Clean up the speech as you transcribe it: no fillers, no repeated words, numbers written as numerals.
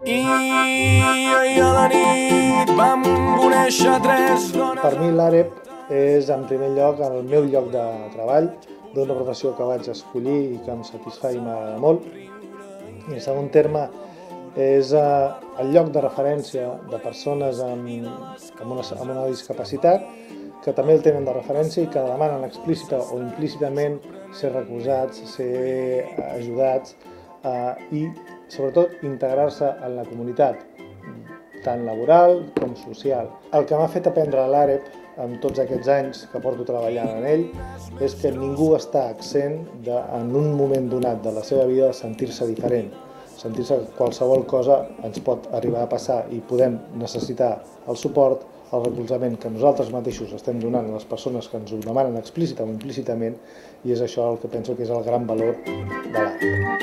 I ahir a la nit vam conèixer tres dones... Per mi l'AREP és, en primer lloc, el meu lloc de treball, d'una professió que vaig escollir i que em satisfà i m'agrada molt. I en segon terme, és el lloc de referència de persones amb una discapacitat que també el tenen de referència i que demanen explícita o implícitament ser recolzats, ser ajudats i, sobretot, integrar-se en la comunitat, tant laboral com social. El que m'ha fet aprendre l'AREP en tots aquests anys que porto treballant en ell és que ningú està exempt en un moment donat de la seva vida de sentir-se diferent, sentir-se que qualsevol cosa ens pot arribar a passar i podem necessitar el suport, el recolzament que nosaltres mateixos estem donant a les persones que ens ho demanen explícita o implícitament, i és això el que penso que és el gran valor de l'AREP.